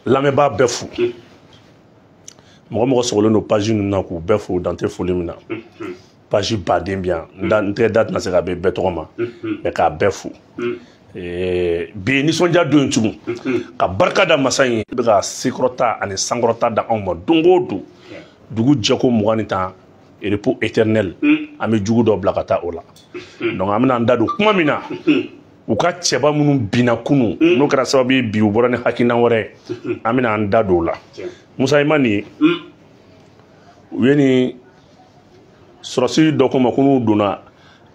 lamɛnbaa bɛɛ fo mɔgɔ mɔgɔ sɔgɔlen don page ninnu na k'u bɛɛ fo dan tɛ foli min na page baden bi yan n tɛ da tɛna se ka bɛn bɛɛ tɔgɔ ma mɛ k'a bɛɛ fo bi nisɔndiya don in tugun ka barika da masa in bɛ ka sekɔrɔta ani sankɔrɔta da anw ma don o don dugu jɛko 21 repos éternel an bɛ jugu dɔ bila ka taa o la donc an bɛna an da don kuma min na u ka cɛba minnu binna kunu n'o kɛra sababu ye bi u bɔra ni hakilina wɛrɛ an bɛna an da don o la Musa i ma nin ye u ye nin sɔrɔsi dɔ ko ma ko n'u donna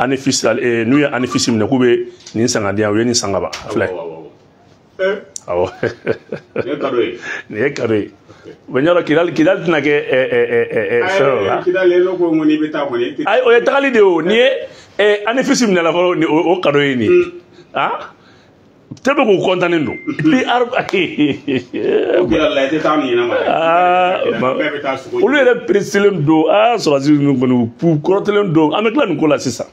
n'u ye anifisi minɛ k'u bɛ nin sangadenya u ye nin san ka ban filɛ awɔ nin ye kado ye bɛ ɲa dɔn Kidali tɛna kɛ fɛn o la ayi o ye tagali de ye o nin ye anifisi minɛ la fɔlɔ o kado ye nin ye tebe k'u kɔntannen don olu yɛrɛ peresilen don sɔrɔsi ninnu kɔni u kɔrɔtɛlen don an bɛ tila nin ko la sisan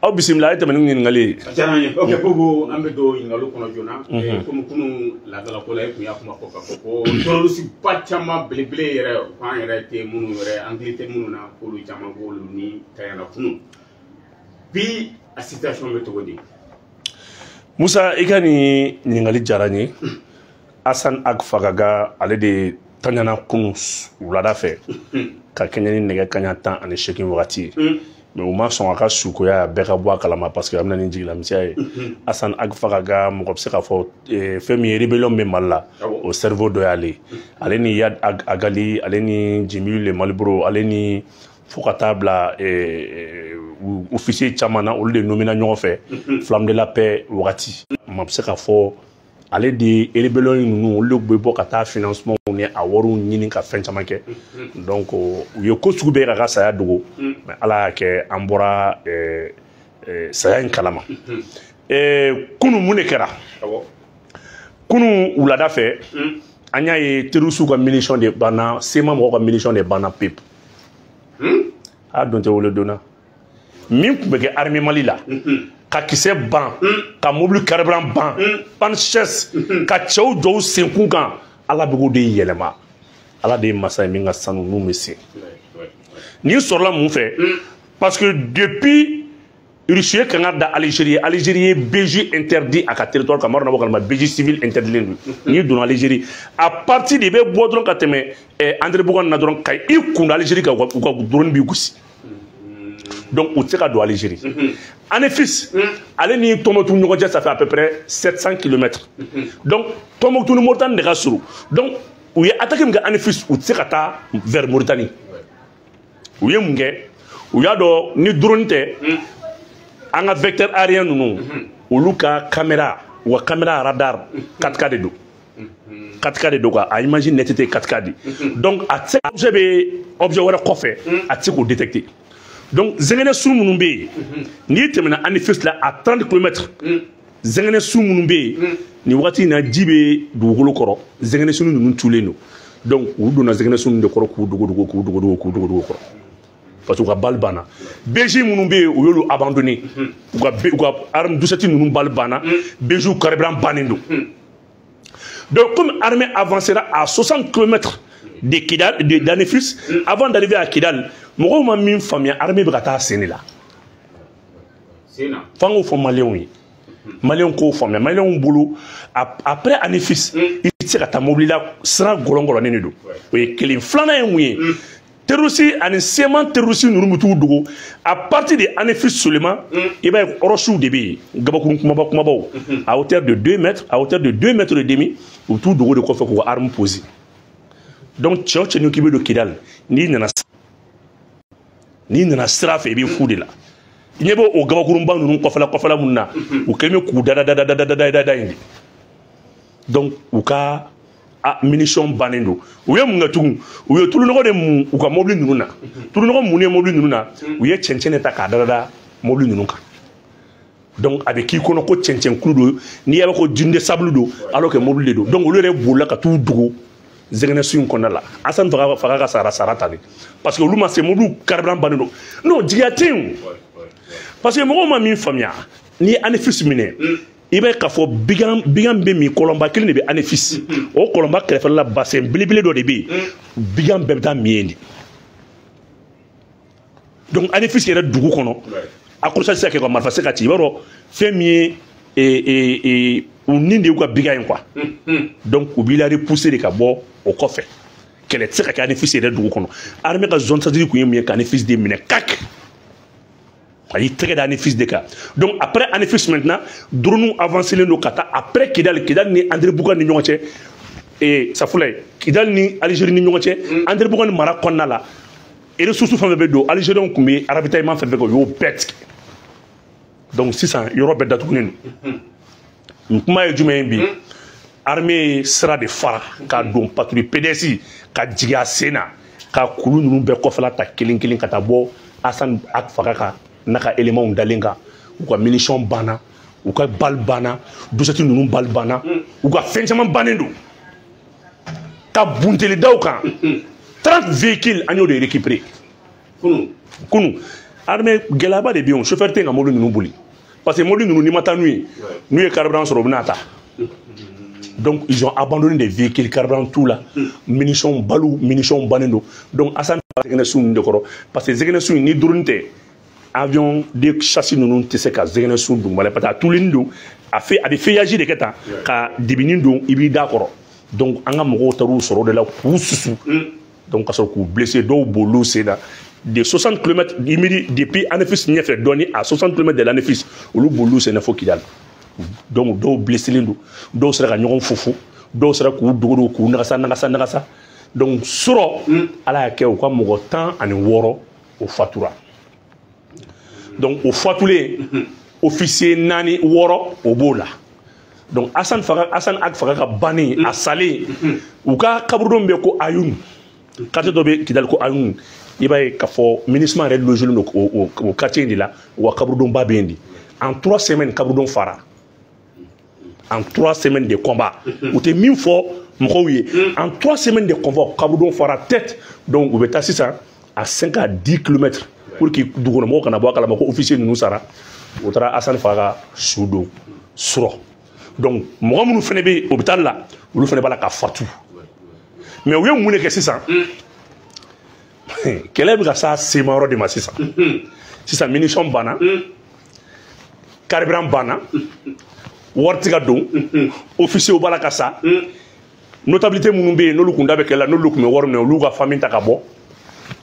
aw bisimila a ye tɛmɛ ni ɲininkali ye. A diyara n ye ok Bobo an bɛ don ɲininkaliw kɔnɔ joona komi kunun laadalako la e tun y'a kuma fɔ k'a fɔ ko terrorisiba caman belebele yɛrɛ k'an yɛrɛ tɛ minnu yɛrɛ angili tɛ minnu na k'olu caman b'olu ni tayana kunun bi a situation bɛ cogo di. Musa i ka nin ɲininkali diyara n ye Asan Agfagaga ale de tanyana kunun wulada fɛ ka kɛɲɛ ni nɛgɛ kaɲa 18 wagati ye. Mais u ma sɔn a ka sukoya bɛɛ ka bɔ a kalama parce que a bɛna ni jigilamisɛnya ye Asan Agfagaga mɔgɔ bɛ se k'a fɔ fɛn min ye rébellion bɛ Mali la o cerveau dɔ y'ale ale ni Yad Agali ale ni Djimi le Maliboro ale ni fo ka taa bila officier caman na olu de nomina ɲɔgɔn fɛ Flamme de la Paix wagati ma bɛ se k'a fɔ ale de rébellion ninnu olu de bɛ bɔ ka taa financement ni a wariw ɲini ka fɛn caman kɛ donc u ye ko sugu bɛɛ ka saya dogo mais ala y'a kɛ an bɔra saya in kalama kunun mun de kɛra kunun wulada fɛ an y'a ye terroriste ka munition de banna sema mɔgɔw ka munition de banna pepu a don tɛ wele donna min tun bɛ kɛ armée Mali la ka kisɛ ban ka mobili carburant ban panchesse ka cɛw jɔ u senkun kan ala bɛ k'o de yɛlɛma ala de ye masa ye min ka sanu n'u bɛ se nin sɔrɔla mun fɛ parce que depuis Russie kan ka da Algérie ye BJ interdit a ka territoire kan marina bɔ kalama BJ civil interdit don n'i donna Algérie à partir de i bɛ bɔ dɔrɔn ka tɛmɛ André Bougan na dɔrɔn ka i kun da Algérie kan u ka drone b'i gosi donc u tɛ se ka don Algérie Anefis ale ni Tombouctou ɲɔgɔn cɛ ça fait à peu près 700 km donc Tombouctou ni Mauritanie de ka surun donc u ye attaque min kɛ Anefis u tɛ se ka taa vers Mauritanie u ye mun kɛ u y'a dɔn ni drone tɛ an ka vecteur aérien ninnu olu ka caméra u ka caméra radar 4K de don 4K de don quoi a image nette tɛ 4K de donc a tɛ se objet bɛ objet wɛrɛ kɔfɛ a tɛ se k'o détecter donc zɛngɛnɛ su minnu bɛ yen n'i tɛmɛna Anefis la à 30 km zɛngɛnɛ su minnu bɛ yen nin wagati in na ji bɛ dugukolo kɔrɔ zɛngɛnɛ su ninnu tulen don donc u donna zɛngɛnɛ su ninnu de kɔrɔ k'u dogo kɔrɔ parce que u ka bali banna BJ minnu bɛ yen u y'olu abandonné u ka arme 17 ninnu bali banna BJ carburant bannen don donc comme armée avancera à 60 km de Kidal d'Anefis avant d'arriver à Kidal mɔgɔw ma min faamuya armée bɛ ka taa sen de la f'an k'o fɔ maliyɛnw ye maliyɛnw k'o faamuya maliyɛnw bolo après Anefis i tɛ se ka taa mobili la sira gɔlɔngɔlɔnen de don o ye kelen filanan ye mun ye terroriste ani seman terroriste ninnu bɛ t'u dogo à partir de Anefis seulement i b'a ye ɔrɔsiw de bɛ yen gabakurun kumabaw à hauteur de 2 mètres à hauteur de 2 mètres et demi u bɛ t'u dogo de kɔfɛ k'u ka arme poser donc cɛw cɛ k'i bɛ don Kidal n'i nana sira fɛ i bɛ fu de la i ɲɛ bɛ o gabakurunba ninnu kɔfɛla minnu na u kɛlen bɛ k'u da yen de donc u ka munition bannen don u ye mun kɛ tugun u ye tulunɔgɔ de mun u ka mobili ninnu na tulunɔgɔ mun ye mobili ninnu na u ye cɛncɛn de ta k'a da mobili ninnu kan donc a bɛ k'i kɔnɔ ko cɛncɛn kulu don n'i y'a mɛn ko dune de sable don alors que mobili de don donc olu yɛrɛ bolila ka t'u dogo zɛngɛnɛ su in kɔnɔna la Asan Faga ka sara ta de parce que olu ma se mobili carburant bannen don non jigiya tɛ yen parce que mɔgɔw ma min faamuya n'i ye Anefis minɛ i b'a ye k'a fɔ bigan bɛ min kɔlɔnba kelen de bɛ anefis o kɔlɔnba kɛrɛfɛla bassin belebele dɔ de bɛ yen bigan bɛɛ bɛ taa min yen de donc anefis yɛrɛ dugu kɔnɔ accrochage tɛ se ka kɛ ka marifa se ka ci i b'a dɔn fɛn min ye u ni de y'u ka bigan ye quoi donc u b'i la repousser de ka bɔ o kɔfɛ kɛlɛ tɛ se ka kɛ anefis yɛrɛ dugu kɔnɔ armée ka zone stratégique kun ye mun ye ka anefis de minɛ kak a y'i tɛgɛ da anefis de kan donc après anefis maintenant drone avancé len don ka taa après Kidal ni André Bouga ni ɲɔgɔn cɛ Safulɛ Kidal ni Algérie ni ɲɔgɔn cɛ André Bouga ni mara kɔnɔna la ressources fɛn fɛn bɛ don Algériens kun bɛ ravitaillement fɛn fɛn kɛ o y'o bɛɛ tigɛ donc sisan yɔrɔ bɛɛ datugulen don n kuma ye jumɛn ye bi armée ye sira de fara ka don patrouille PDS ka jigin a sen na ka kulu ninnu bɛɛ kɔfɛla ta kelen kelen ka taa bɔ Assane faga kan n'a ka éléments dalen kan u ka munition banna u ka balle banna dosette ninnu balle banna u ka fɛn caman bannen don ka bunteli daw kan 30 véhicules an y'o de récupérer kunu armée gɛlɛyaba de bɛ yen chauffeur tɛ yen ka mobili ninnu boli parce que mobili ninnu n'i ma taa n'u ye carburant sɔrɔ u bɛna taa donc ils ont abandonné des véhicules carburant tout là munition bannen don donc Assane zɛgɛnɛ su ninnu de kɔrɔ parce que zɛgɛnɛ su ni drone tɛ avion de chasse ninnu tɛ se ka zɛgɛnɛ su dugumala parce que a tulen don a bɛ feuillage de kɛ tan ka dibinin don i b'i da kɔrɔ donc an ka mɔgɔw taar'u sɔrɔ o de la k'u susu donc ka sɔrɔ k'u blessé dɔw bol'u sen na de 60 km depuis anefis ɲɛfɛ dɔɔni à 60 km de l'anefis olu bol'u sen na fo Kidal donc dɔw blessé don dɔw sera ka ɲɔgɔn fufu dɔw sera k'u dogo k'u nagasa donc sɔrɔ ala y'a kɛ u ka mɔgɔ 16 o fatura donc o fatulen officier 4 6 o b'o la donc Assane faga ka banni a salen u ka kaburudon bɛ ko Ayoun quartier dɔ bɛ Kidal ko Ayoun i b'a ye k'a fɔ MINUSMA yɛrɛ logelen don o quartier in de la wa kaburudonba bɛ yen de en 3 semaines kaburudon fara en 3 semaines de combat u tɛ min fɔ mɔgɔw ye en 3 semaines de combat kaburudon fara tête donc u bɛ taa sisan à 5 à 10 km pour que dugukɔnɔmɔgɔw kana bɔ a kalama ko officier ninnu sara o taara Assane faga su don sɔrɔ donc mɔgɔ minnu fana bɛ yen hôpital la olu fana b'a la ka fatu mais u ye mun de kɛ sisan kɛlɛ bɛ ka s'a sema yɔrɔ de ma sisan munition banna carburant banna wari tɛ ka don officier b'a la ka sa notabilité minnu bɛ yen n'olu kun da bɛ kɛlɛ la n'olu kun bɛ wari minɛ olu ka famille ta ka bɔ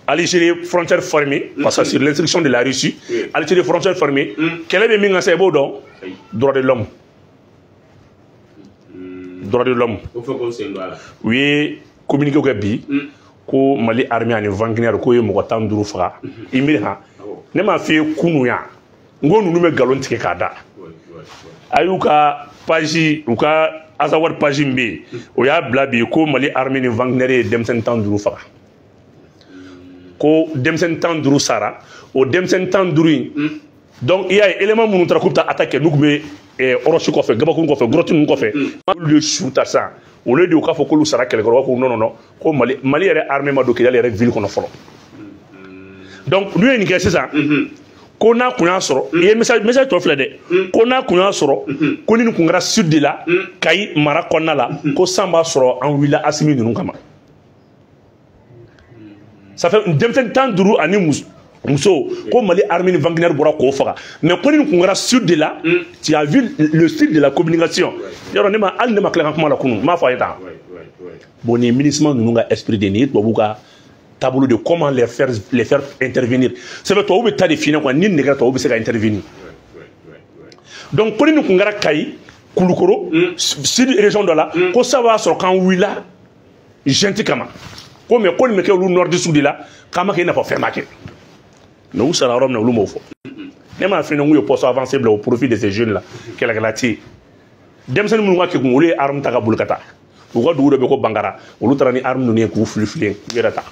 Algérie frontière fermée parce que sur l'instruction de la Russie Algérie frontière fermée kɛlɛ bɛ min kan sa i b'o dɔn droit de l'homme u ye communiqué kɛ bi ko Mali armée ani Wagner k'o ye mɔgɔ 15 faga i miiri han ne m'a f'i ye kunu yan n ko ninnu bɛ nkalon tigɛ k'a da a y'u ka page u ka Azawad page min bɛ yen o y'a bila bi ko Mali armée ni Wagner ye denmisɛnnin 15 faga ko denmisɛnnin 15 sara o denmisɛnnin 15 in donc i y'a ye élément minnu taara k'u bɛ taa attaquer n'u tun bɛ Orochi kɔfɛ gabakuru kɔfɛ grotte ninnu kɔfɛ olu ye su ta sisan au lieu de u k'a fɔ k'olu sara kɛlɛkɛlaw ko non ko Mali yɛrɛ armée ma don Kidal yɛrɛ ville kɔnɔ fɔlɔ donc n'u ye nin kɛ sisan ko n'a kun y'a sɔrɔ i ye message tɔ filɛ dɛ ko n'a kun y'a sɔrɔ ko ni nin kun kɛra sud de la Kayi mara kɔnɔna la ko san b'a sɔrɔ an wulila Assimi ninnu kama ça fait denmisɛnnin 15 ani muso ko Mali armée ni Wagner bɔra k'o faga mais ko ni nin kun kɛra sud de la tu as vu le style de la communication yɔrɔ hali ne ma tila ka kuma la kunun n m'a fɔ a ye tan bon nin MINUSMA ninnu ka esprit de nin ye tubabuw ka taabolo de comment les faire intervenir c'est vrai tubabuw bɛ taa de f'i ɲɛna quoi ni nin de kɛra tubabuw bɛ se ka intervenir donc ko ni nin kun kɛra Kayi Kulukoro sud région dɔ la ko ça b'a sɔrɔ k'an wulila genti kama ko mais ko nin bɛ kɛ olu nord du sud de la k'an ma kɛ i n'a fɔ fɛn ma kɛ mais u sara yɔrɔ min na olu m'o fɔ ne m'a f'i ɲɛna k'u ye poste avancé bila au profit de ces jeunes là kɛlɛkɛla tɛ yen denmisɛnnin minnu ka kekun olu ye arme ta ka boli ka taa u ka dugu dɔ bɛ ko Bankara olu taara ni arme ninnu ye k'u fili u yɛrɛ ta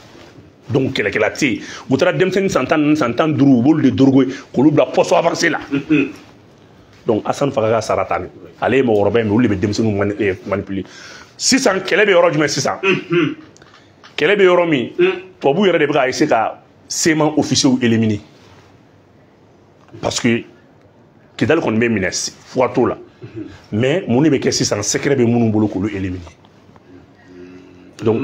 donc kɛlɛkɛla tɛ yen u taara denmisɛnnin san 14 san 15 u b'olu de dorogo k'olu bila poste avancé la donc Assane faga ka sara ta ni ale ye mɔgɔkɔrɔba ye mais olu de bɛ denmisɛnninw manipuler sisan kɛlɛ bɛ yɔrɔ jumɛn sisan kɛlɛ bɛ yɔrɔ min tubabuw yɛrɛ de bɛ ka essayer ka sema officiers éliminer parce que Kidal kɔni bɛ minɛ fura t'o la mais mun be kɛ sisan secret be munun bolo k'olu éliminer donc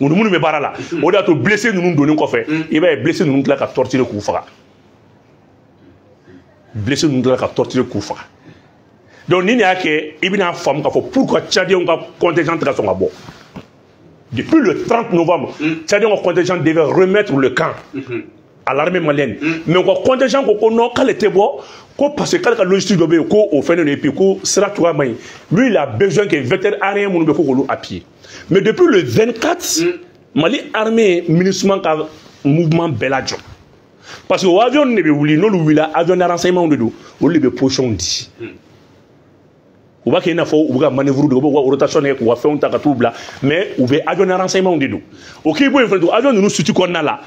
munun be baara la o de y'a to blessé ninnu donnen kɔfɛ i b'a ye blessé ninnu tila ka torturer k'u faga blessé ninnu tila ka torturer k'u faga donc ni nin y'a kɛ i bɛna faamu k'a fɔ pourquoi tchadiens ka contingent tɛ ka sɔn ka bɔ depuis le 30 novembre tchadiens ka contingent devait remettre le camp à l'armée malienne mais ka contingent ko non k'ale tɛ bɔ ko parce que k'ale ka logistique dɔ bɛ yen ko o fɛn et puis ko sira cogoya man ɲi lui il a besoin que vecteur aérien minnu bɛ ko k'olu appuyer mais depuis le 24 Mali armée MINUSMA ka mouvement bɛɛ lajɔ parce que o avion de bɛ wuli n'olu wulila avion de renseignement de don olu de bɛ position di u b'a kɛ i n'a fɔ u bɛ ka manœuvre de u bɛ ka rotation kɛ k'u ka fɛnw ta ka t'u bila mais u bɛ avion de renseignement de don o k'i bɔ yen fana to avion ninnu suti kɔnɔna la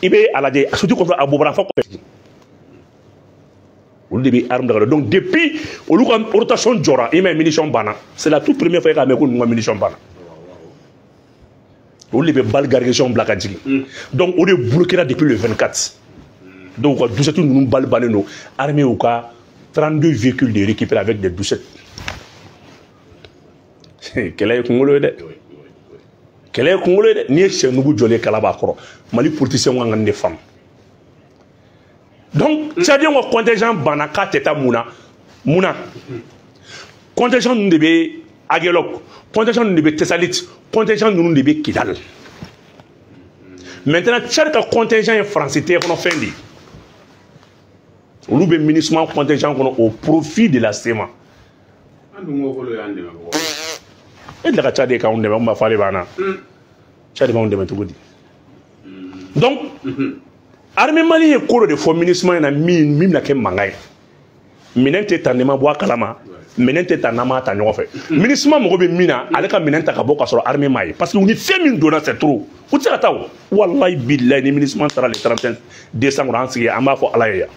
i bɛ a lajɛ a suti kɔfɛ a bɔbɔra fɔ kɔfɛ olu de bɛ arme daga donc depuis olu ka rotation jɔra i m'a ye munition banna c'est la toute première fois i k'a mɛn ko ninnu ka munition banna olu de bɛ balle garnison bila ka jigin donc o de bloquera depuis le 24 donc u ka douchette ninnu balle bannen don armée y'u ka 32 véhicules de récupérer avec des douchettes kɛlɛ ye kunkolo ye dɛ kɛlɛ ye kunkolo ye dɛ n'i ye sɛnugu jɔlen kala b'a kɔrɔ Mali politicien kan ka nin de faamu donc tchadien ka contingent banna k'a tɛ taa mun na contingent ninnu de bɛ Aguelok contingent ninnu de bɛ Tessalit contingent ninnu de bɛ Kidal maintenant Tchad ka contingent ye Faransi tɛ kɔnɔ fɛn de ye olu bɛ MINUSMA contingent kɔnɔ au profit de la CEMA e de ka Tchad ye k'anw dɛmɛ anw b'a fɔ ale b'an na Tchad b'anw dɛmɛ cogo di donc armée Mali ye ko dɔ de fɔ MINUSMA ɲɛna min bɛna kɛ mankan ye minɛn tɛ ta n'i ma bɔ a kalama minɛn tɛ ta n'an m'a ta ɲɔgɔn fɛ MINUSMA mago bɛ min na ale ka minɛn ta ka bɔ ka sɔrɔ armée m'a ye parce que u ni fɛn min donna c'est trop u tɛ se ka taa o walayi bilayi ni MINUSMA taara le 31 décembre an sigi an b'a fɔ ala ye yan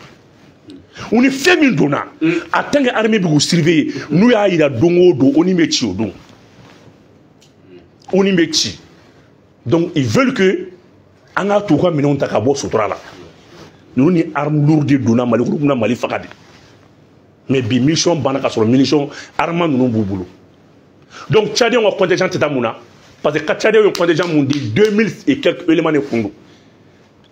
u ni fɛn min donna en tant que armée bɛ k'u surveiller n'u y'a yira don o don o ni bɛ ci o don o ni bɛ ci donc ils veulent que an ka t'u ka minɛnw ta ka bɔ sutura la ninnu ni arme lourde donna Mali kɔnɔ u bɛna Mali faga de mais bi mission banna ka sɔrɔ munition armement ninnu b'u bolo donc tchadien ka contingent tɛ taa mun na parce que tchadien ye contingent mun di 2000 et quelques éléments de kun don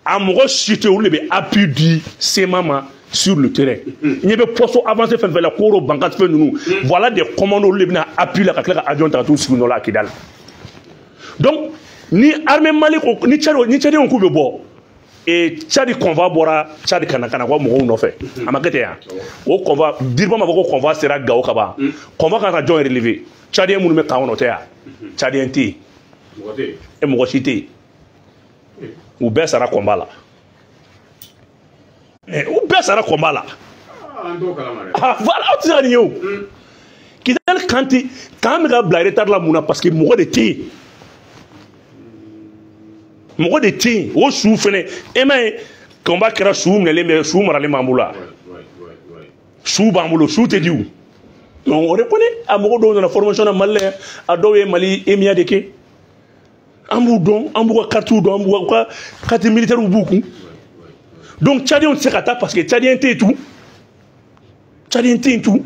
a mɔgɔ si tɛ olu de bɛ appui di CEMA ma sur le terrain ɲɛ bɛ poste avancé fɛn fɛn la Koro Bankat fɛn ninnu voilà des commandos olu de bɛna appui la ka tila ka avion ta ka t'u sigi nɔ la a Kidal donc ni armée Mali ko ni tchadien k'u bɛ bɔ Tchad convoi bɔra Tchad kana ko mɔgɔw nɔfɛ a ma kɛ ten yan o convoi Dirba ma fɔ ko convoi sera Gao ka ban convoi kan ka jɔn relevé tchadien minnu bɛ kan kɔnɔ o tɛ yan tchadien tɛ yen mɔgɔ si tɛ yen u bɛɛ sara combat la u bɛɛ sara combat la voilà aw tɛ se ka nin ye o Kidal kan bɛ ka bila retard la mun na parce que mɔgɔ de tɛ yen mɔgɔ de tɛ yen o su fɛnɛ e ma ye combat kɛra su minɛlen bɛ su maralen b'an bolo su b'an bolo su tɛ di o donc o de kɔni a mɔgɔ dɔw nana formation na Mali la a dɔw ye Mali émiya de kɛ an b'u dɔn an b'u ka carte dɔn an b'u ka carte militaire b'u kun donc tchadien tɛ se ka taa parce que tchadien tɛ yen tugun tchadien tɛ yen tugun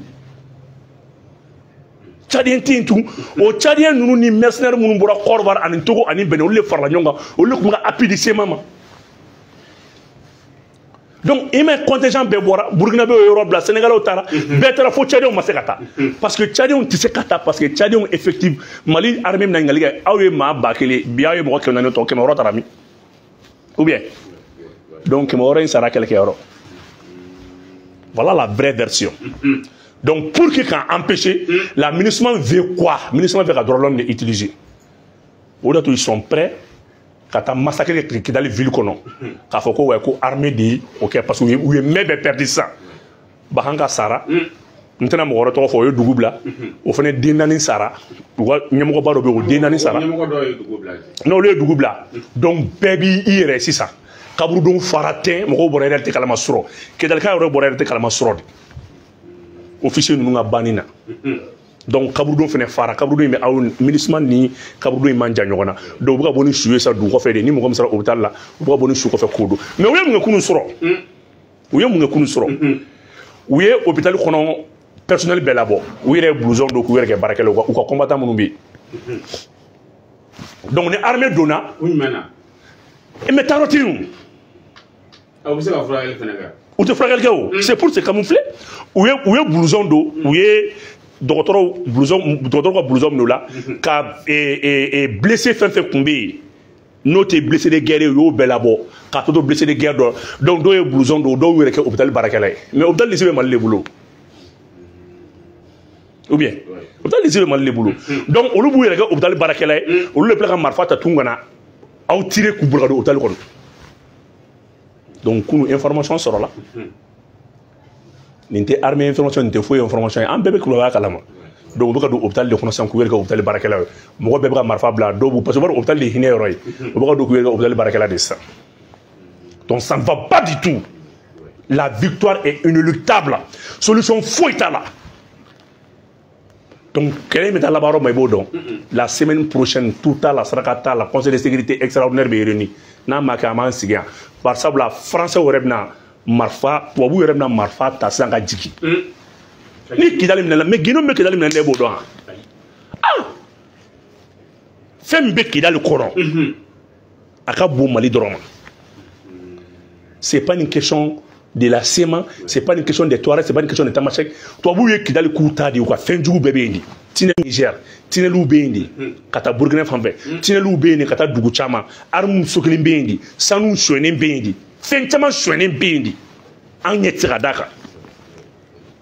tchadien tɛ yen tugun o tchadien ninnu ni mercenaires minnu bɔra Côte d'Ivoire ani Togo ani Benin olu de farala ɲɔgɔn kan olu de tun bɛ ka appui di CEMA ma donc i ma ye contingent bɛɛ bɔra Burkina bɛ o yɔrɔ bila Sénégalais taara bɛɛ taara fo tchadiens ma se ka taa parce que tchadiens tɛ se ka taa parce que tchadiens effectif Mali armée bɛna ɲininkali kɛ aw ye maa 1000 bi aw ye mɔgɔ 400 tɔ 100 taara min ou bien donc 100 in sara kɛlɛkɛyɔrɔ voilà la vraie version. Donc, pour que quand empêcher, la MINUSMA veut quoi? MINUSMA veut que l'homme l'utilise. Aujourd'hui, ils sont prêts quand massacrer qui dans les villes qu'on a. Quand faut qu'on armée dit, ok, parce que vous avez même perdu ça. Bahanga Sara, nous tenons à mourir, toi, faut y doubler. Au fond, dénani Sara, nous n'avons pas de dénani Sara. Non, le double. Donc, baby, il reste ça. Kaboudon Faratin, mon beau te calamasro. Kedalka aurait beau te calamasro. Officier nous a banina. Donc Kaboudon fait fara, Kaboudon mais au MINUSMA ni Kaboudon manja nyogona. Donc vous avez joué ça du refait ni mon ça hôpital là, vous avez joué fait kodo. Mais où est mon kunu soro? Où est mon kunu soro? Où est hôpital qu'on personnel bɛɛ labɔ u yɛrɛ ye blouson don k'u yɛrɛ kɛ baarakɛlaw u ka combattant minnu bɛ yen donc ni armée donna mais taa yɔrɔ tɛ yen o bɛ se ka furakɛli fana kɛ u tɛ furakɛli kɛ o c'est pour se camoufler u ye blouson don u ye dɔgɔtɔrɔw ka blouson minɛ o la ka blessé fɛn fɛn tun bɛ yen n'o tɛ blessé de guerre ye u y'o bɛɛ labɔ k'a tɔ to blessé de guerre dɔ donc dɔw ye blouson don dɔw yɛrɛ kɛ hôpital baarakɛla ye mais hôpital lycée bɛ Mali de bolo ou bien hôpital lycée bɛ Mali de bolo donc olu b'u yɛrɛ kɛ hôpital baarakɛla ye olu de bila ka marifa ta tun kana aw tirer k'u bolo ka don hôpital kɔnɔ donc kunu information sɔrɔla nin tɛ armée information nin tɛ foyi information ye an bɛɛ bɛ kulubaya kalama donc u bɛ ka don hôpital de kɔnɔ sisan k'u yɛrɛ kɛ hôpital baarakɛla ye mɔgɔ bɛɛ bɛ ka marifa bila dɔw b'u parce que u b'a dɔn hôpital de ye hinɛ yɔrɔ ye u bɛ ka don k'u yɛrɛ kɛ hôpital baarakɛla de sisan donc ça ne va pas du tout la victoire est inéluctable solution foyi t'a la donc kɛlɛ in bɛ taa laban yɔrɔ ma i b'o dɔn la semaine prochaine tout t'a la saraka t'a la conseil de sécurité extraordinaire bɛ réuni n'a ma kɛ an b'an sigi yan bari sabula français yɛrɛ bɛna marifa tubabu yɛrɛ bɛna marifa ta sisan ka jigin ni Kidali minɛ la mais Guinée bɛ Kidali minɛ e b'o dɔn ah fɛn min bɛ Kidali kɔrɔ a ka bon Mali dɔrɔn ma c'est pas une question de la SEMA, c'est pas une question des Touaregs, c'est pas une question de Tamashek. Tubabu ye Kidali kuta di ou ka fenjugu bɛɛ bɛ yen de Tinel Niger Tinelu bɛ yen de ka taa Burkina fan fɛ Tinelu bɛ yen de ka taa dugu caman armes sokelen bɛ yen de sanu suɲɛnen bɛ yen de fɛn caman suɲɛnen bɛ yen de an ɲɛ tɛ se ka d'a kan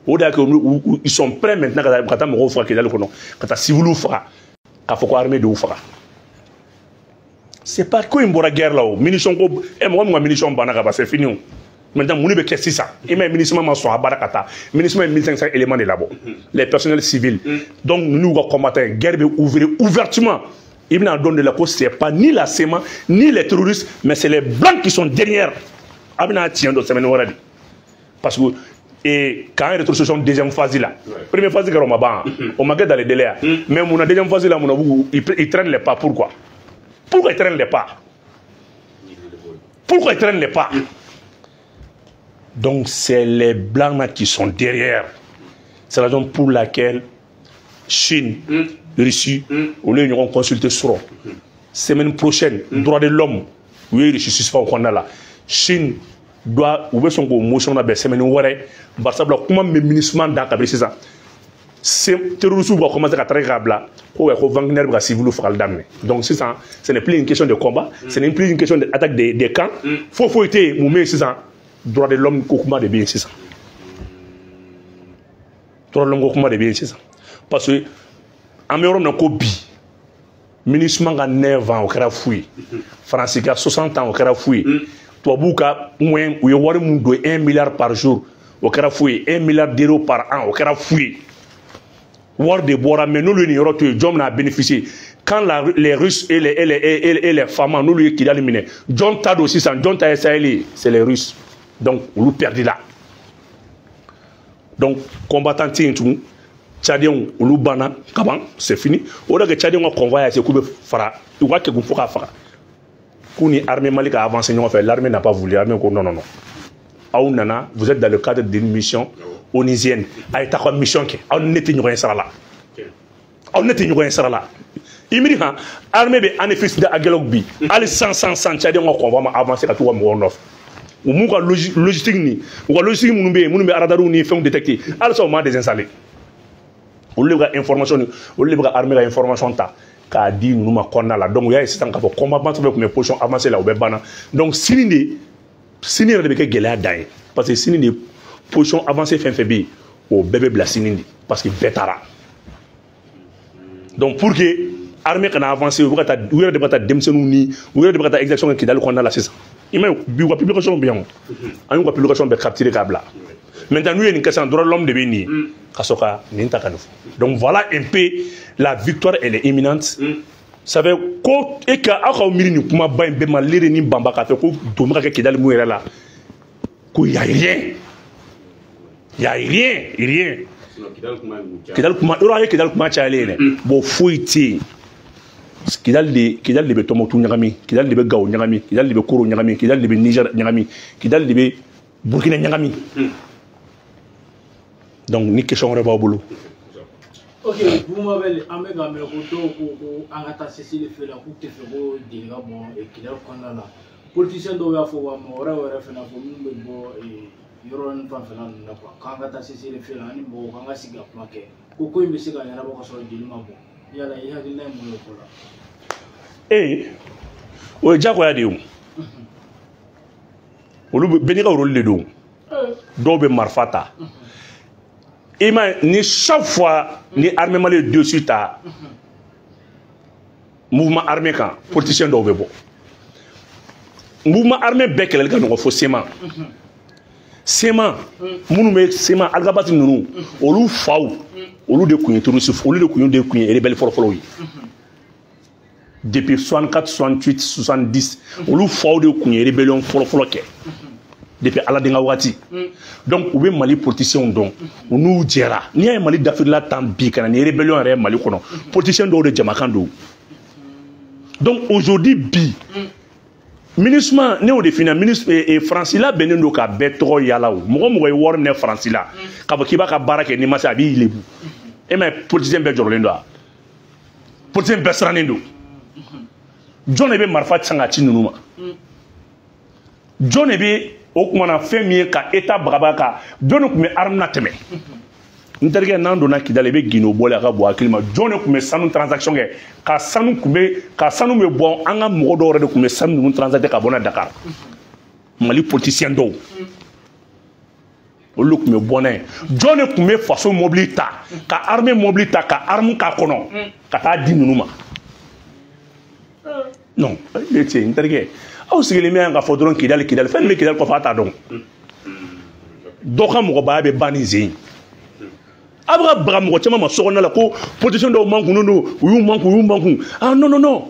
o de y'a kɛ ils sont prêts maintenant ka taa mɔgɔw faga Kidali kɔnɔ ka taa civiliw faga k'a fɔ ko armée de y'u faga c'est pas ko in bɔra guerre la o munition ko mɔgɔ min ka munition banna ka ban c'est fini o maintenant mun de bɛ kɛ sisan i m'a ye MINUSMA ma sɔn a baara ka taa MINUSMA ye 1500 éléments de labɔ les personnels civils donc ninnu ka combattants guerre bɛ ouvrir ouvertement i bɛna dɔn de la ko c'est pas ni la SEMA ni les terroristes mais c'est les blancs qui sont derrière a bɛna tiɲɛ dɔ semaine wɛrɛ de parce que k'an rétrocession deuxième phase la première phase kɛra o ma ban o ma kɛ dans les délais mais mun na deuxième phase la mun na ils traînent les pas pourquoi ils traînent les pas pourquoi ils traînent les pas donc c'est les blancs là qui sont derrière c'est la raison pour laquelle Chine Russie olu ɲɔgɔn consulter sɔrɔ semaine prochaine droit de l'homme u ye Russie suspend o kɔnɔna la Chine doit u bɛ sɔn k'o motion labɛn semaine wɛrɛ bari sabula kuma min bɛ MINUSMA da kabini sisan terroristes vont commencer à travailler ko Wagner bɛ ka civils fagali daminɛ donc sisan ce n'est plus une question de combat ce n'est plus une question d'attaque des camps foyi tɛ yen mun bɛ yen sisan droit de l'homme ko kuma de bɛ yen sisan droit de l'homme ko kuma de bɛ yen sisan parce que an bɛ yɔrɔ min na ko bi MINUSMA ka 9 ans o kɛra fu ye Faransi ka 60 ans o kɛra fu ye tubabuw ka moyen u ye wari mun don 1 milliard par jour o kɛra fu ye 1 milliard d'euros par an o kɛra fu ye wari de bɔra mais n'olu ye nin yɔrɔ to yen jɔn bɛna bénéficier quand les Russes et les femmes n'olu ye Kidali minɛ jɔn ta don sisan jɔn ta ye Sahel ye c'est les Russes donc olu perdu la donc combattant tɛ yen tugun Tchadiens olu banna kaban c'est fini o de kɛ Tchadiens ka convoi y'a se k'u bɛ fara u ka kɛgun fo k'a faga k'u ni armée Mali ka avancer ɲɔgɔn fɛ l'armée n'a pas voulu l'armée ko non aw nana vous êtes dans le cadre d'une mission onusienne a ye taa ka mission kɛ aw ni ne tɛ ɲɔgɔn ye sara la aw ne tɛ ɲɔgɔn ye sara la i miiri kan armée bɛ bénéfice de agɛlɛw bi hali san Tchadiens ka convoi ma avancer ka t'u ka mɔgɔw nɔfɛ u m'u ka logistique ni u ka logistique minnu bɛ yen minnu bɛ radariw ni fɛnw détecter halisa u m'a désinstaller olu de bɛ ka information ni olu de bɛ ka armée ka information ta k'a di ninnu ma kɔnɔna la donc u y'a ye sisan k'a fɔ combattant fɛn fɛn tun bɛ position avancée la u bɛ banna donc sini yɛrɛ de bɛ kɛ gɛlɛya dan ye parce que sini de position avancée fɛn fɛn bɛ yen o bɛɛ bɛ bila sini de parce que bɛɛ taara donc pour que armée kana avancer u yɛrɛ de bɛ ka taa denmisɛnninw ni u yɛrɛ de bɛ ka taa exaction kɛ Kidali kɔnɔna la sisan i m'a ye bi u ka publication bɛ yan o an y'u ka publication bɛɛ capturer k'a bila maintenant n'u ye nin kɛ sisan droit de l'homme de bɛ nin ye ka sɔrɔ ka nin ta ka nin fɔ donc voilà un peu la victoire elle est imminente ça fait ko e ka aw ka miiri nin kumaba in bɛɛ ma lere ni banba k'a fɛ ko don bɛ ka kɛ Kidali mun yɛrɛ la ko y a rien Kidali kuma yɔrɔ an ye Kidali kuma cayalen ye dɛ bon foyi tɛ yen Kidali de bɛ Tɔnbukutu ɲagami Kidali de bɛ Gawo ɲagami Kidali de bɛ Koro ɲagami Kidali de bɛ Niger ɲagami Kidali de bɛ Burkina ɲagami donc ni question wɛrɛ b'aw bolo. Ok, vous m'avez amené à me retrouver en attaque Cécile Fela pour te faire des gars bon et qui leur connaît là. Politicien doit y avoir mon rêve faire pour nous bon et yoron pas faire là quoi. Quand attaque Cécile Fela ni bon quand on s'y gagne marqué. Pourquoi il me s'y gagne là pour qu'on soit dit nous bon. Il y a là il y a des noms mon là. Eh, o jagoya de ye olu bɛɛ n'i ka rôle de don dɔw bɛ marifa ta i ma ni chaque fois ni armée mali ye dessus ta mouvement armé kan politicien dɔw bɛ bɔ mouvement armé bɛɛ kɛlɛli ka nɔgɔ fo sema minnu bɛ sema aligabati ninnu olu faw olu de tun ye terroriste olu de tun ye rebelle fɔlɔfɔlɔw ye depuis 64 68 70 olu faw de tun ye rébellion fɔlɔfɔlɔ kɛ depuis aladenga waati donc u bɛ mali politiciens dɔn u n'u jɛra n'i y'a ye mali dafirila tan bi ka na ni rébellion yɛrɛ ye mali kɔnɔ politiciens dɔw de jamakan don donc aujourd'hui bi ministre ne y'o de f'i ɲɛna ministre faransi la bɛnnen don ka bɛɛ tɔgɔ yala o mɔgɔ mɔgɔ ye wari minɛ faransi la k'a fɔ k'i b'a ka baara kɛ n'i ma se a b'i lebu e ma ye politicien bɛɛ jɔrɔlen don a politicien bɛɛ sirannen don jɔn de bɛ marifa san ka ci ninnu ma jɔn de bɛ o kumana fɛn min ye ka état bagabaga kan jɔn de tun bɛ arme na tɛmɛ n terikɛ n'an donna kidali i bɛ gino bɔli a ka bɔ hakili ma jɔn de tun bɛ sanu transaction kɛ ka sanu bɛ bɔ an ka mɔgɔ dɔw yɛrɛ de tun bɛ sanu ninnu transacté ka bɔ na Dakar mali politicien dɔw olu tun bɛ bɔ n'a ye jɔn de tun bɛ faso mobili ta ka armée mobili ta ka arme k'a kɔnɔ ka taa di ninnu ma non ne tɛ n terikɛ aw sigilen bɛ yan k'a fɔ dɔrɔn kidali fɛn min bɛ kidali kɔfɛ a t'a dɔn dɔ ka mɔgɔbaya bɛ ban ni zen ye a bɛ ka baga mɔgɔ caman ma sokɔnɔna la ko politicien dɔw man kun don u y'u man kun ah non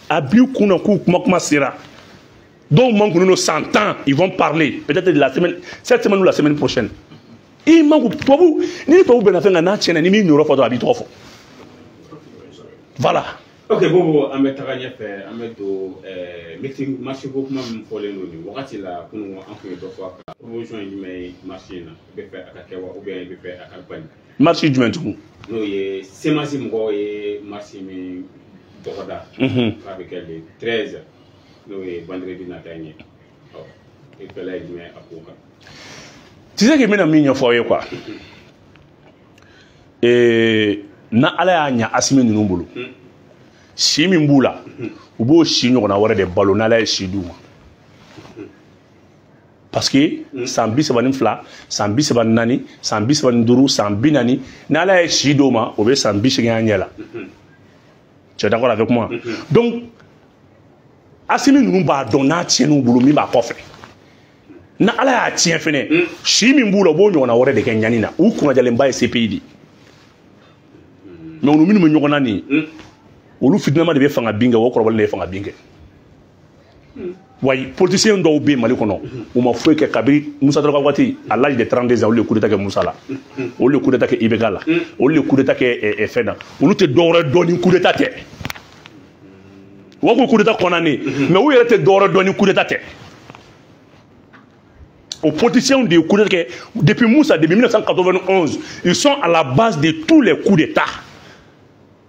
a b'i kun na k'u kuma sera dɔw man kun don 100 ans ils vont parler peut-être cette semaine ou la semaine prochaine i man kun tubabu ni tubabu bɛnna fɛn kan n'a tiɲɛna ni min ɲɔrɔ fɔ dɔrɔn a b'i tɔgɔ fɔ voilà. Ok, Bobo, an bɛ taga ɲɛfɛ an bɛ don marché ko kuma min fɔlen don nin wagati la kunun an tun ye dɔ fɔ a kan promotion ye jumɛn ye marché in na i bɛ fɛ a ka kɛ wa ou bien i bɛ fɛ a ka bali marché jumɛn tugun n'o ye semasi mɔgɔw ye marché min dɔgɔda k'a bɛ kɛ le 13 n'o ye vendredi nata ye i fɛla ye jumɛn a ko kan tu sais que n bɛna min ɲɛfɔ aw ye quoi na ala y'a ɲa Asimi ninnu bolo si min b'u la u b'o si ɲɔgɔnna wɛrɛ de balo n'ala ye si d'u ma parce que san 32 san 34 san 35 san 40 n'ala ye si d'o ma o bɛ san 80 ɲɛ la tu es d'accord avec moi donc Asimi ninnu b'a dɔn n'a tiɲɛn'u bolo min b'a kɔfɛ na ala y'a tiɲɛ fɛnɛ si min b'u la u b'o ɲɔgɔnna wɛrɛ de kɛ ɲani na u kunnajalenba ye CPI de mais olu minnu bɛ ɲɔgɔn na nin olu fitinama de bɛ fanga bin kɛ o kɔrɔbalen de ye fanga bin kɛ wa politicien dɔw bɛ Mali kɔnɔ u ma foyi kɛ kabiri Musa Tarawele ka waati à l'âge de 32 ans olu de coup d'état kɛ Musa la olu de coup d'état kɛ IBK la olu de coup d'état kɛ fɛn na olu tɛ dɔwɛrɛ dɔn ni coup d'état tɛ u b'a fɔ coup d'état kɔnɔna mais u yɛrɛ tɛ dɔwɛrɛ dɔn ni coup d'état tɛ aux politiciens de coup d'état kɛ depuis Musa depuis 1991 ils sont à la base de tous les coups d'état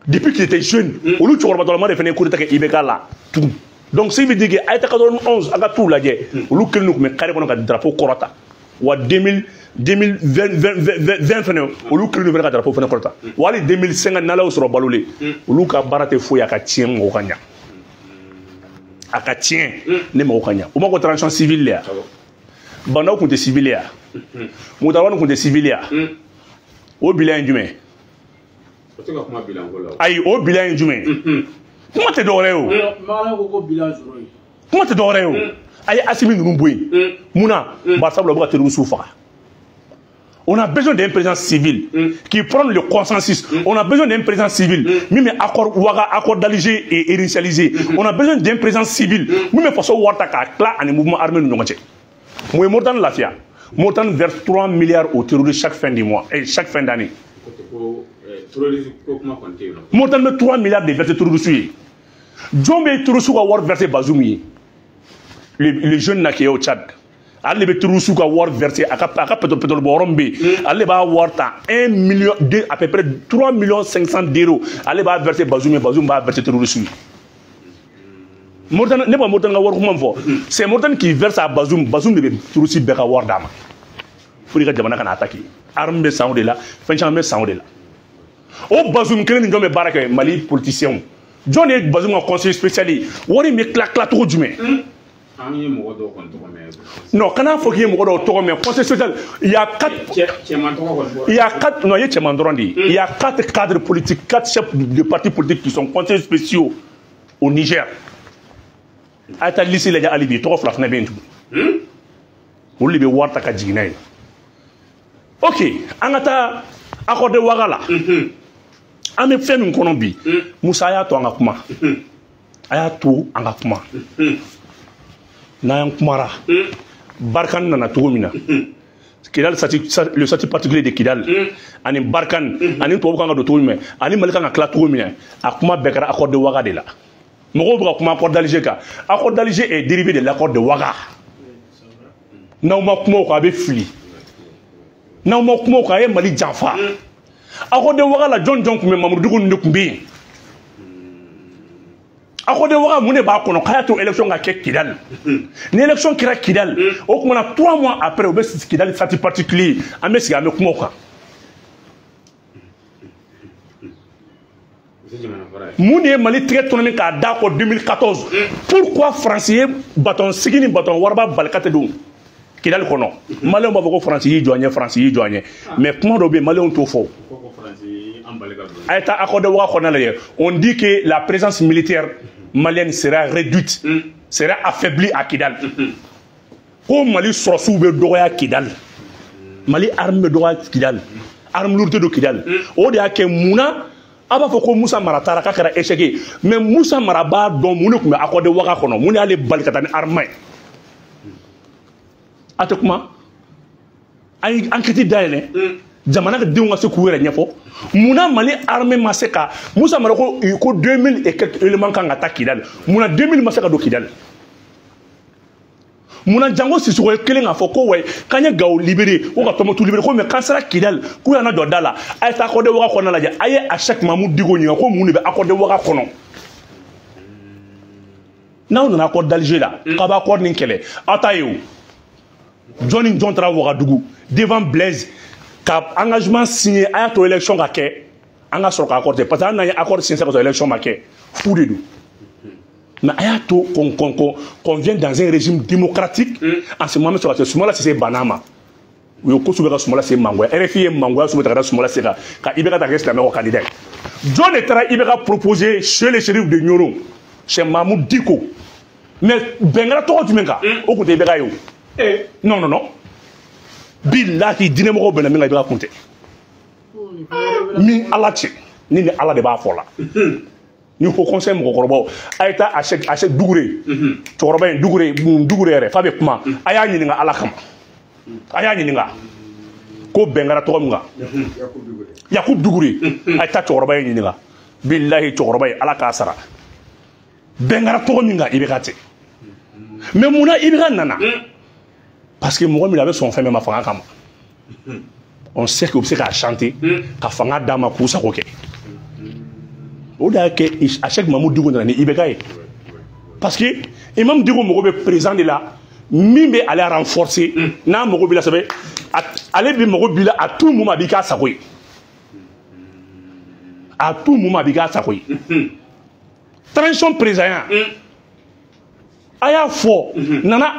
depuis qu'il était jeune olu cɛkɔrɔba dɔlama de fana ye coup d'état kɛ IBK la tout donc ça veut dire que a été 91 a ka tout lajɛ olu kelen tun bɛ carré kɔnɔ ka drapeau kɔrɔta wa 2020 fana olu kelen tun bɛ ka drapeau fana kɔrɔta wa hali 2050 n'ala y'o sɔrɔ balolen olu ka baara tɛ foyi a ka tiɲɛ mɔgɔw ka ɲa a ka tiɲɛ ne mɔgɔw ka ɲa o ma ko transition civile ya bandaw tun tɛ civile ya mutawani tun tɛ civile ya o bilan ye jumɛn ayi o bilan ye jumɛn kuma tɛ dɔwɛrɛ ye o kuma tɛ dɔwɛrɛ ye o a ye Asimi ninnu bɔ yen munna barisabula u bɛ ka terroristes faga on a besoin d'un président civil qui prend le consensus on a besoin d'un président civil min bɛ accord d'Alger et initialisé on a besoin d'un président civil min bɛ faso wari ta k'a tila ani mouvement armé ni ɲɔgɔn cɛ mun ye Mauritanie lafiya Mauritanie verse 3 milliards aux terroristes chaque fin du mois et chaque fin d'année Mauritanie bɛ 3 milliards de verser terroristes ye jɔn bɛ terroristes ka wari verser Bazoum ye le jeune na qui est au Tchad ale be turusu ka war verser aka pétrole borom be ale ba war ta 1 million à peu près 3 millions 500 d'euros ale ba verser Bazoum ba verser terrorisme Mortan ne pas Mortan nga war ko fo c'est Mortan qui verse à Bazoum de be turusi be ka war dama pour que jamana kana attaquer arme be saoudi là fencham be saoudi là o Bazoum kelen ngome baraka Mali politicien John est Bazoum en conseiller spécial wori me clac trop du mais non, quand on fait un conseil spécial, il y a 4 non, il y a 4 cadres politiques, 4 chefs de partis politiques qui sont conseillers spéciaux au Niger. À ta liste, il y a Alibi, 3 fois, il y a bien tout. Vous l'avez voir ta kadjina. Ok, on a accordé Ouagala. On a fait un konombi. Moussa Ayato en a kuma. Ayato en a kuma. N'ayant kumara Barkhane nana togomina Kidal le statut particulier de Kidal ani Barkhane ani to kanga do togomina ani Malika na kla togomina akuma bekara accord de Ouaga de la mogo bra kuma accord d'Alger ka accord d'Alger est dérivé de l'accord de Ouaga na ma kuma ko abe fili na ma kuma ko ay Mali janfa accord de Ouaga la John kuma Mamadou Dougou ndokumbi accord de Ouaga mune ba kono kaya to élection ga ke Kidal ni élection kira Kidal o kuma 3 mois après o be Kidal statut particulier ame siga me kuma ko mune Mali très tourné ka d'accord 2014 pourquoi français bâton sigini bâton warba balkate do Kidal kono malien ba ko français yi joigné mais comment do be malien to fo on dit que la présence militaire malienne sera réduite, sera affaiblie à Kidal. Comme Mali sorsoube doya Kidal, Mali arme doya Kidal, arme lourde de Kidal. On dit que Mouna, aba foko Moussa Maratara kakara échec, mais Moussa Maraba dont Mouna comme accordé Ouaga kono, Mouna ale balikatane armée. Atekuma, ay enquête d'aile. Jamana ka denw ka se k'u yɛrɛ ɲɛfɔ munna Mali armée ma se ka Moussa Mara ko 2000 et quelques éléments kan ka taa Kidal munna 2000 ma se ka don Kidal munna Jango Sissoko ye kelen k'a fɔ ko wɛ k'an ye Gawo libéré ko ka Tɔnbukutu libéré ko mais k'an sera Kidal k'u y'an jɔ da la a ye taa accordé Ouaga kɔnɔna lajɛ a ye à chaque Mamadou Diko ɲininka ko mun de bɛ accordé Ouaga kɔnɔ n'aw nana accord d'Alger la k'a b'a accord nin kɛlɛ aw ta ye o John ni John taara Ouagadougou devant Blaise ka engagement signé à ton élection ka kɛ an ka sɔrɔ ka accord parce que an n'a ye accord signé ka élection ma kɛ fou de do mais a y'a to qu'on vient dans un régime démocratique en ce moment sur Soumala Cissé Banama u ye ko sugu bɛ ka Soumala Cissé mangoya RFI ye mangoya sugu bɛ ta ka Soumala Cissé ka IBK ta kɛ silamɛ ka candidat John de taara IBK proposé chez les shérifs de Nioro chez Mamadou Diko mais bɛnkɛra tɔgɔ jumɛn kan o tun tɛ IBK ye o non billahi dinamɔgɔw bɛna min ka IBK kun tɛ min ala cɛ ni ala de b'a fɔ la ni haut conseil mɔgɔkɔrɔbaw a ye taa a se Dugure cɛkɔrɔba in Dugure yɛrɛ f'a bɛ kuma a y'a ɲininka ala kama a y'a ɲininka ko bɛnkɛra tɔgɔ min kan Yakubu Dugure a ye taa cɛkɔrɔba in ɲininka billahi cɛkɔrɔba in ala k'a sara bɛnkɛra tɔgɔ min kan IBK tɛ mais munna IBK nana parce que mɔgɔ min a bɛ sɔn fɛn bɛɛ ma fanga kama on sait que u bɛ se k'a chanter ka fanga d'a ma k'u sago kɛ o de y'a kɛ à chaque Mamadou Diko nana ni IBK ye parce que Imam Diko mago bɛ président de la min bɛ ale renforcer n'a mago b'i la sɛbɛ ale bɛ mago b'i la à tout moment a b'i k'a sago ye à tout moment a b'i k'a sago ye transition président a y'a fɔ nana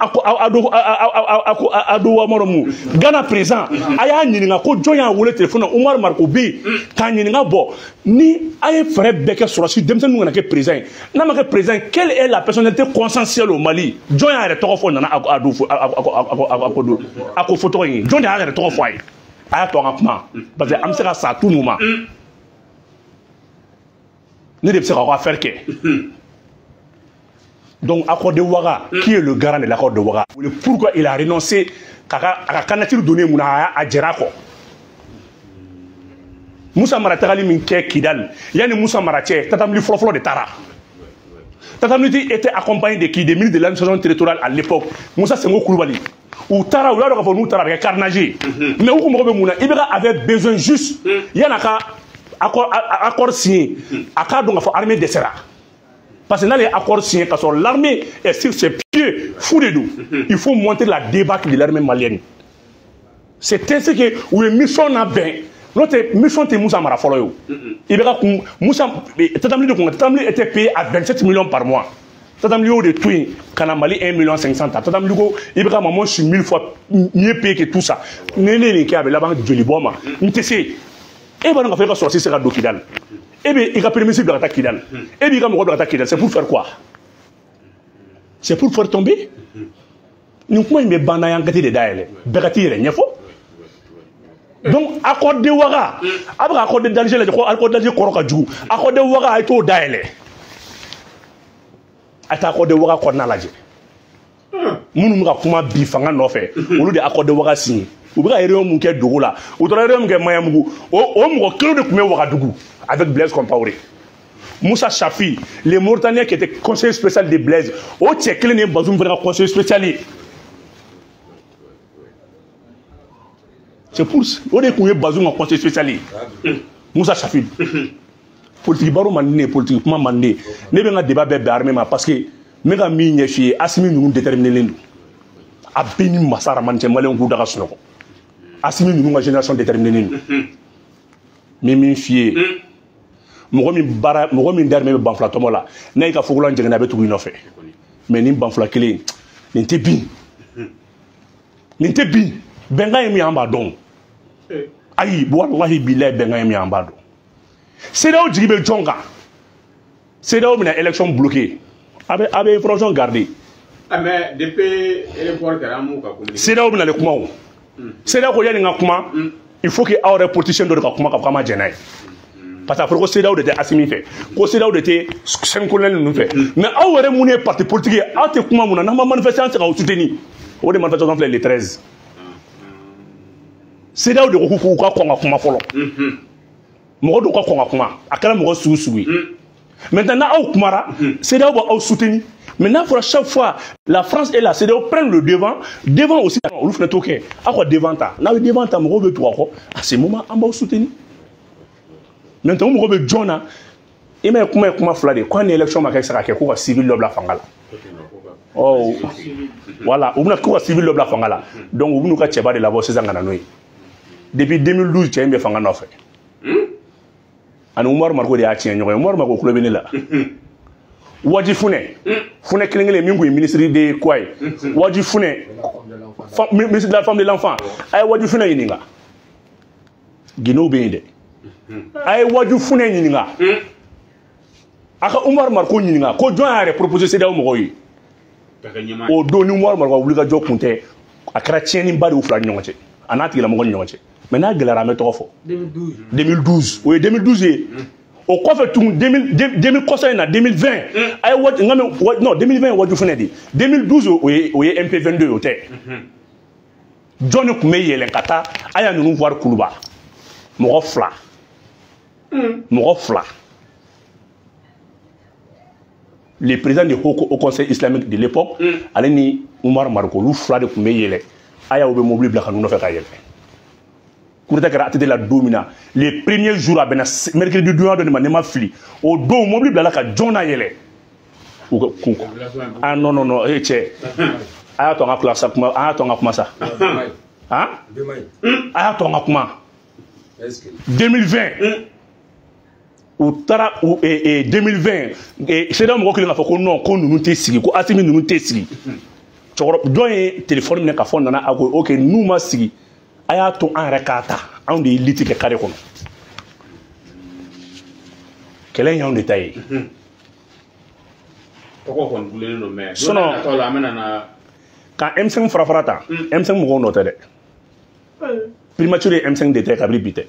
ado Umaru mu Ghana président a y'a ɲininka ko jɔn y'a wele téléphone na Umaru Mariko bɛ yen k'a ɲininka bɔ ni a ye fɛɛrɛ bɛɛ kɛ sɔrɔsi denmisɛnninw kana kɛ président ye n'a ma kɛ président quelle est la personnalité consensuelle au Mali jɔn y'a yɛrɛ tɔgɔ fɔ nana a ko fɔ tɔgɔ in ye jɔn de y'a yɛrɛ tɔgɔ fɔ a ye a y'a to an ka kuma parce que an bɛ se ka sa tout moment ne de bɛ se k'aw ka affaire kɛ. Donc, accord de Ouaga, qui est le garant de l'accord de Ouaga? Pourquoi il a renoncé à la candidature donnée à Djerako? Moussa Maratali Minke Kidal, Yann Moussa Maraté, Tatamli Floflo de Tara. Tatamli était accompagné de qui? Des ministres de l'administration territoriale à l'époque. Moussa Sengo Koulibaly. ou tara ou là donc nous tara avec carnage mais où comme mouna Ibra avait besoin juste il y a un accord signé accord donc armée de Sera parce que là les accords signés parce que l'armée est sur ses pieds fou de nous il faut monter la débâcle de l'armée malienne c'est ainsi que où est mission n'a bien notre mission était Moussa Marafolo Ibra Moussa Tatamli était payé à 27 millions par mois Tatamli de Twin Kanamali 1 500 000 Tatamli Ibra maman je suis 1000 fois mieux payé que tout ça Néné qui avait la banque de Joliboma n'tessé et ben on va faire sortir ce cadeau Kidal et bien il a permis de l'attaque Kidal et bien il a attaquer Kidal c'est pour faire quoi c'est pour faire tomber nous comment il me bana yangati de daele begati re donc accord de Ouaga après accord de d'Alger accord d'Alger koroka djou accord de Ouaga ay to daele ata accord de Ouaga ko na laje munu muka kuma bi fanga no fe olu de accord de Ouaga signé ou bien il y a un qui est dougou là ou bien il y a un qui est mayamou au cœur de Koumé Ouagadougou avec Blaise Compaoré Moussa Chafi les Mauritaniens qui étaient conseillers spéciaux de Blaise au tchèque les Bazoum vraiment conseiller spécial c'est pour on est Koumé Bazoum en conseiller spécial Moussa Chafi politique baro mandé politiquement mandé ne bien un débat bébé armé parce que mes amis n'y est Assimi nous déterminer nous a béni Massara manche malin ou d'aga sunoko Assimi nous ma génération déterminée mais min fié mo min darme be banfla tomo la nay ka fogolo njegna be tugu inofe mais ni banfla kele ni te bi benga yemi amba don ayi wallahi billahi benga yemi amba don c'est là où jibe jonga c'est là où une élection bloquée avec information gardée mais depuis l'époque de l'amour c'est là où na le kuma c'est là où il y a une kuma il faut que aurait politicien de kuma ka kama jenai parce que c'est là où était Assimi fait c'est là où était 5 colonels nous fait mais aurait mouné parti politique a te kuma muna na manifestation ka soutenir au de manifestation les 13 c'est là où de ko ka kuma folo mo do ko kuma akala mo suusui maintenant au kumara c'est là où au soutenir maintenant pour chaque fois la France est là c'est là où prendre le devant aussi on fait toquer à quoi devant ta là devant ta mo veut toi à ce moment on va soutenir maintenant mo be Johna et mais comment flade quand l'élection ma ça ko civil lob la fangala oh voilà on a ko civil lob la fangala donc on nous ka tcheba de la voix c'est ngana noy depuis 2012 tu as fangana fait an Umar Marko de a tien nyoy Umar Marko ko beni la waji fune klingele mingu ministre de quoi waji fune ministre de la femme de l'enfant ay waji fune yininga gino beende ay waju fune yininga aka Umar Marko yininga ko jon a proposé c'est daw mo yi o do ni Umar Marko wuli ka jokunte akara tieni mbadi ufla nyongoche anati la mo nyongoche maintenant gelara me tofo 2012 oui 2012 au quoi fait tout 2000 conseil na 2020 ay waj ngame non 2020 waju fune di 2012 oui MP22 hotel John Koumé yelen kata aya nunu voir kuluba mo fla le président du Haut Conseil islamique de l'époque Aleni Oumar Marko lu fla de Koumé yele aya obe mobile bla kanu no fe ka yele kurta kara atede la domina les premiers jours à mercredi du mois de ma fli au do mobile bla ka John yele ah non che aya to nga classe kuma aya to nga kuma ça hein aya to nga kuma 2020 ou tara ou 2020 et c'est dans mon que nga fako non ko nunu te sigi ko Assimi nunu te sigi choro doyen téléphone ne ka fon na ako OK nous ma sigi aya to en rekata on de liti ke kare kono kelen ya on détail ko kon bulé no mais sono to la menana quand M5 frafarata M5 mo no tede primature M5 de te kabri bité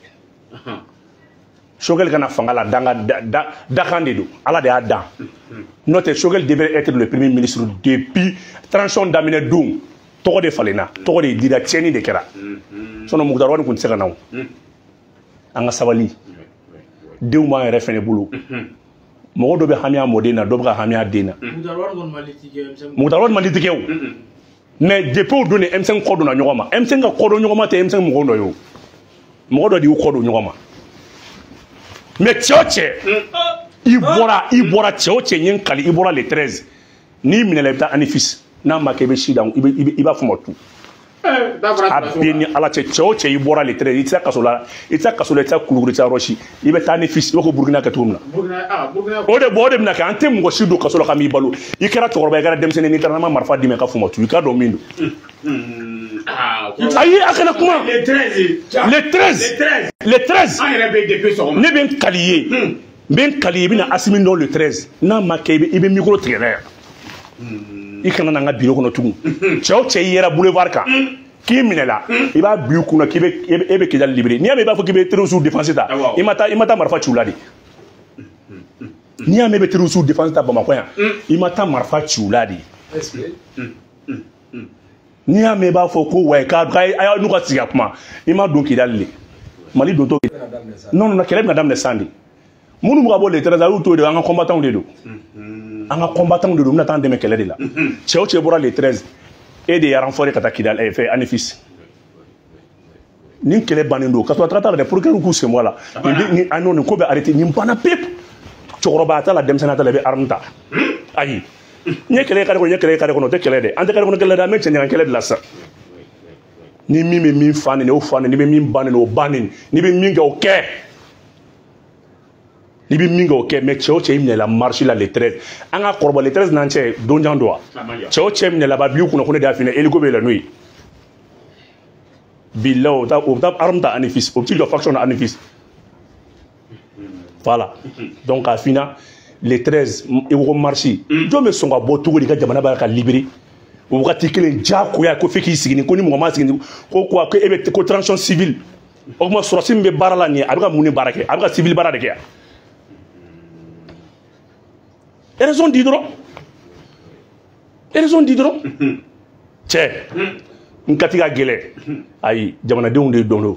Choguel kana fangala danga dakande do ala de adam notre Choguel devait être le premier ministre depuis transition d'Amine Doum to de falena to de dira tieni de kera sono mugdar won kun segana anga sabali dewma refene bulu mo do be hamia modena do ba hamia dena mugdar won malitike mais depuis o don ni M5 kɔ donna ɲɔgɔn ma M5 ka kɔ don ɲɔgɔn ma tɛ M5 mɔgɔ dɔ ye o mɔgɔ dɔ de y'u kɔ don ɲɔgɔn ma mais cɛ o cɛ i bɔra cɛ o cɛ ɲɛ kali i bɔra le 13 n'i minɛla i bɛ taa Anifis n'a ma kɛ i bɛ si dan i b'a fɔ ma tu a bɛɛ ni ala cɛ cɛ o cɛ i bɔra le 13 i tɛ se kaso la i tɛ se kaso la i tɛ se kulukuru i tɛ se yɔrɔ si i bɛ taa Anifis i b'a fɔ Burukina kɛ cogo min na o de bɛna kɛ an tɛ mɔgɔ si don kaso la ka m'i balo i kɛra cɛkɔrɔba i kɛra denmisɛnnin n'i taara n'an ma marifa d'i ma i ka fuma tu i k'a dɔn min don ayi a kana kuma le 13 ne bɛ n kali ye n bɛ n kali ye i bɛna Asimi dɔn le 13 n'a ma kɛ i bɛ micro tigɛ n'a yan i kana na n ka bureau kɔnɔ tugun cɛ o cɛ i yɛrɛ boulevard kan k'i minɛla i b'a bi u kunna k'i bɛ Kidali libéré n'i y'a mɛn i b'a fɔ k'i bɛ terroristes défense ta i ma taa marifa ci u la de n'i y'a mɛn i bɛ terroristes défense ta Bamakɔ yan i ma taa marifa ci u la de n'i y'a mɛn i b'a fɔ ko wa k'a n'u ka sigi ka kuma i ma don Kidali de Mali don t'o non kɛlɛ bɛna daminɛ san de minnu bɛ ka bɔ le 13 a y'u to de an ka combattants de don an ka combattants de don n bɛna taa an dɛmɛ kɛlɛ de la cɛ o cɛ bɔra le 13 e de y'a renforcer ka taa Kidali fɛ Anifis nin kɛlɛ bannen don ka sɔrɔ a taara dɛ procureur k'u sen bɔ a la nin ko bɛ arrêté nin banna pepu cɛkɔrɔba a t'a la denmisɛnnin t'a la i bɛ arme ta ayi n ye kɛlɛ kare kɔnɔ n ye kɛlɛ kare kɔnɔ o tɛ kɛlɛ dɛ an tɛ kare kɔnɔ kɛlɛ dɛ an bɛ cɛɲaga kɛlɛ de la sisan ni min bɛ min fa nin o fa nin ni bɛ min ba nin o ba nin ni bɛ min kɛ o kɛ ni bɛ min kɛ o kɛ mais cɛ o cɛ i minɛla marche la le 13 an ka kɔrɔbɔ le 13 n'an cɛ donjan don wa cɛ o cɛ minɛla ba bi'u kunna ko ne de y'a f'i ɲɛna hélico bɛ yɛlɛ n'o ye bilahi o bɛ taa arme ta Anifis o bɛ t'i jɔ faction na Anifis voilà donc k'a f'i ɲɛna le 13 i ko marche jɔn bɛ sɔn ka bɔ cogo di ka jamana b'a ka libérer o wagati kelen diyagoya ko f'i k'i sigi ko ni mɔgɔ ma sigi ko quoi ko e bɛ ko transition civile o tuma sɔrɔsi min bɛ baara la nin ye a bɛ ka mun ni baara kɛ a bɛ ka civil baara de kɛ yan raison di dɔrɔn cɛ n ka ti ka gɛlɛ ayi jamanadenw de dɔn don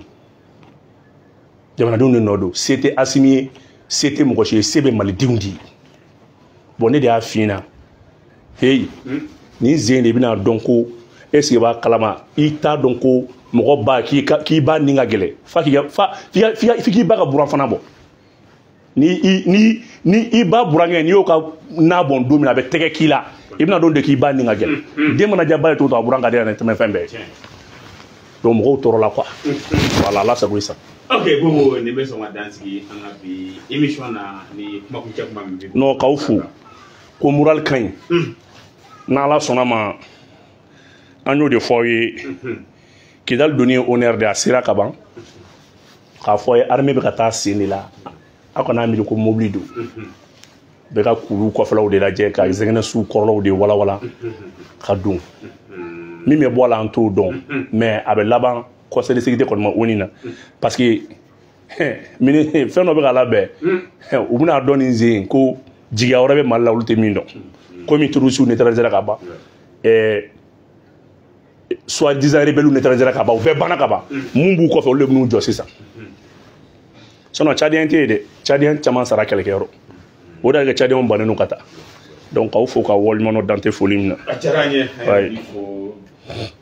jamanadenw de nɔ don se tɛ Asimi ye se tɛ mɔgɔ si ye se bɛ malidenw de ye bon ne de y'a f'i ɲɛna hey nin zen de bɛna dɔn ko est-ce que i b'a kalama i t'a dɔn ko mɔgɔ ba k'i ba nin ka gɛlɛ f'i k'i ba ka buran fana bɔ ni i ba burankɛ n'i y'o ka n'a bɔn don min a bɛ tɛgɛ k'i la i bɛna dɔn de k'i ba nin ka gɛlɛ den mana ja ba ye to a buran ka di yan tɛmɛ fɛn bɛɛ donc mɔgɔw tɔɔrɔ la quoi voilà ala sago i sa ok Bobo nin bɛ sɔn ka dan sigi an ka bi émission na ni kuma kuncɛ kuma min bɛ non k'aw fo ko moral ka ɲi n'ala sɔnna ma an y'o de fɔ aw ye Kidali donni ye honneur de a sera ka ban k'a fɔ ye armée bɛ ka taa sen de la a kana miiri ko mobili don bɛɛ ka kulu kɔfɛlaw de lajɛ ka zɛgɛnɛsiw kɔrɔlaw de walawala ka don min bɛ bɔ a la an t'o dɔn mais a bɛ laban conseil de sécurité kɔni ma ONU na parce que fɛn dɔ bɛ ka labɛn u bɛna dɔn nin zen ko jigiya wɛrɛ bɛ Mali la olu tɛ min dɔn komi terroristes neutralisera ka ban soi-disant rebelles neutralisera ka ban u bɛɛ banna ka ban mun b'u kɔfɛ olu de b'u jɔ sisan sinon Tchadien tɛ yen dɛ Tchadien caman sara kɛlɛkɛyɔrɔ o de y'a kɛ Tchadien bannen don ka taa donc k'aw fo ka waleɲuman dɔn dante foli min na a diyara an ye an b'i fo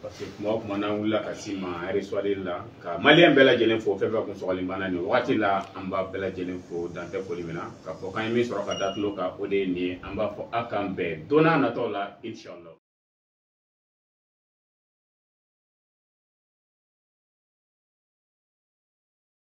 parce que kuma o kuma n'an wulila ka s'i ma reçoit la ka maliyɛn bɛɛ lajɛlen fo fɛn fɛn kun sɔgɔlen banna nin wagati la an b'a bɛɛ lajɛlen fo dante foli min na k'a fɔ k'an ye min sɔrɔ ka da tulo kan o de ye nin ye an b'a fɔ a k'an bɛn don n'a nataw la inchallah